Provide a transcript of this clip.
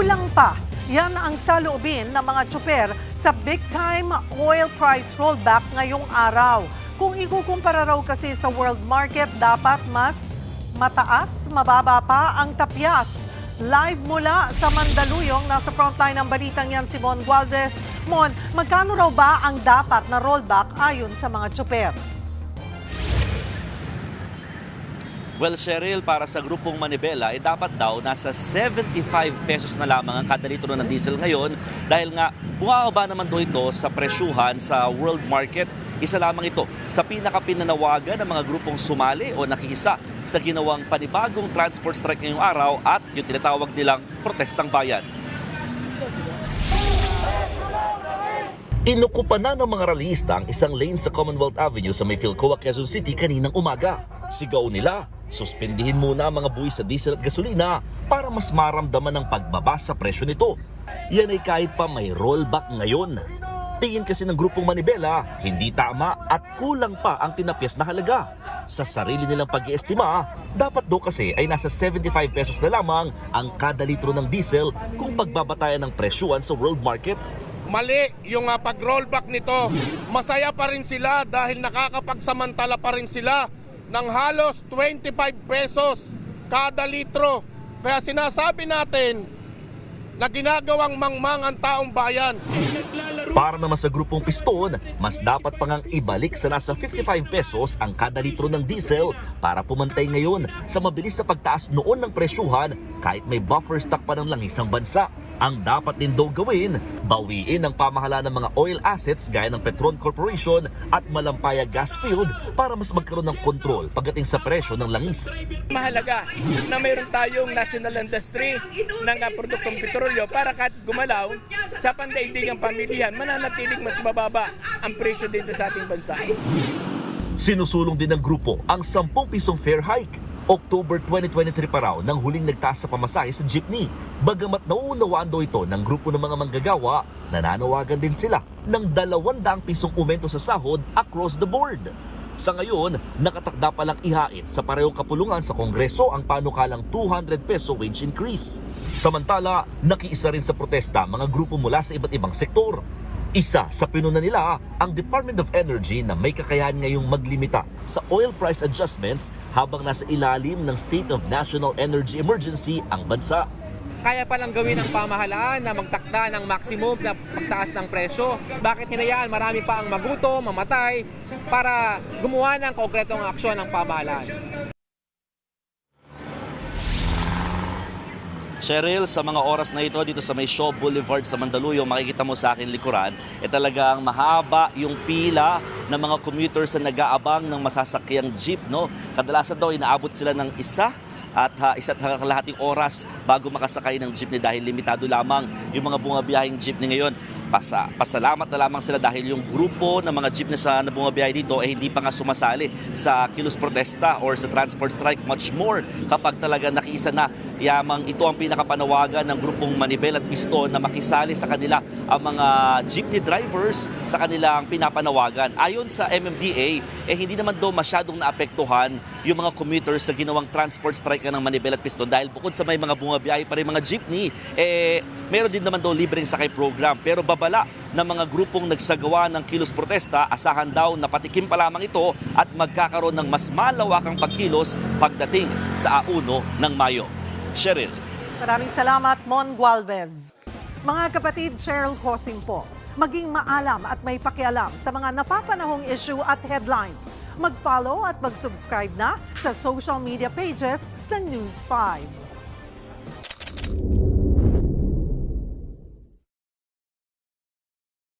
Kulang pa. Yan ang saloobin ng mga tsuper sa big-time oil price rollback ngayong araw. Kung ikukumpara raw kasi sa world market, dapat mas mataas, mababa pa ang tapyas. Live mula sa Mandaluyong, nasa frontline ng balitang yan si Mon Gualvez. Mon, magkano raw ba ang dapat na rollback ayon sa mga tsuper? Well, Cheryl, para sa grupong Manibela, dapat daw nasa 75 pesos na lamang ang kada litro ng diesel ngayon dahil nga bumababa naman daw ito sa presyuhan sa world market. Isa lamang ito sa pinakapinanawagan ng mga grupong sumali o nakiisa sa ginawang panibagong transport strike ngayong araw at yung tinatawag nilang protestang bayan. Inukupan na ng mga rallyista ang isang lane sa Commonwealth Avenue sa may Philcoa, Quezon City kaninang umaga. Sigaw nila, suspindihin muna ang mga buwis sa diesel at gasolina para mas maramdaman ang pagbaba sa presyo nito. Yan ay kahit pa may rollback ngayon. Tingin kasi ng grupong Manibela, hindi tama at kulang pa ang tinapyas na halaga. Sa sarili nilang pag-iestima, dapat daw kasi ay nasa 75 pesos na lamang ang kada litro ng diesel kung pagbabatayan ng presyuhan sa world market. Mali yung pag-rollback nito. Masaya pa rin sila dahil nakakapagsamantala pa rin sila ng halos 25 pesos kada litro. Kaya sinasabi natin na ginagawang mangmang ang taong bayan. Para naman sa grupong Piston, mas dapat pa ngang ibalik sa nasa 55 pesos ang kada litro ng diesel para pumantay ngayon sa mabilis na pagtaas noon ng presyuhan kahit may buffer stock pa ng langis ang bansa. Ang dapat din daw gawin, bawiin ang pamahalaan ng mga oil assets gaya ng Petron Corporation at Malampaya Gas Field para mas magkaroon ng kontrol pagdating sa presyo ng langis. Mahalaga na mayroon tayong national industry ng produktong petrolyo para kahit gumalaw sa pandaigdigang pamilihan, mananatiling mas mababa ang presyo dito sa ating bansa. Sinusulong din ng grupo ang 10 pisong fare hike. October 2023 pa raw nang huling nagtaas sa pamasahe sa jeepney. Bagamat nauunawaan daw ito ng grupo ng mga manggagawa, nananawagan din sila ng 200 pisong aumento sa sahod across the board. Sa ngayon, nakatakda pa lang ihain sa parehong kapulungan sa Kongreso ang panukalang 200 peso wage increase. Samantala, nakiisa rin sa protesta mga grupo mula sa iba't ibang sektor. Isa sa pinuna nila ang Department of Energy na may kakayahan ngayong maglimita sa oil price adjustments habang nasa ilalim ng State of National Energy Emergency ang bansa. Kaya palang gawin ng pamahalaan na magtakda ng maximum na pagtaas ng presyo. Bakit hinayaan marami pa ang magutom, mamatay para gumawa ng konkretong aksyon ng pamahalaan? Cheryl, sa mga oras na ito dito sa may Shaw Boulevard sa Mandaluyong, makikita mo sa akin likuran, talagang mahaba yung pila ng mga commuters na nag-aabang ng masasakyang jeep. No? Kadalasan daw inaabot sila ng isa't kalahating oras bago makasakay ng jeepney dahil limitado lamang yung mga bumabiyahing jeepney ngayon. Pasalamat na lamang sila dahil yung grupo ng mga jeepney na bumabiyahe dito hindi pa nga sumasali sa kilos protesta or sa transport strike, much more kapag talaga nakiisa na yamang ito ang pinakapanawagan ng grupong Manibela at Piston na makisali sa kanila ang mga jeepney drivers sa kanilang pinapanawagan. Ayon sa MMDA, hindi naman daw masyadong naapektuhan yung mga commuters sa ginawang transport strike ng Manibela at Piston dahil bukod sa may mga bumabiyahe pa rin mga jeepney, meron din naman daw libreng sakay program. Pero babala ng mga grupong nagsagawa ng kilos protesta, asahan daw na patikim pa lamang ito at magkakaroon ng mas malawakang pagkilos pagdating sa 1 ng Mayo. Cheryl. Maraming salamat, Mon Gualvez. Mga kapatid, Cheryl Hosing po. Maging maalam at may pakialam sa mga napapanahong issue at headlines. Mag-follow at mag-subscribe na sa social media pages ng News 5.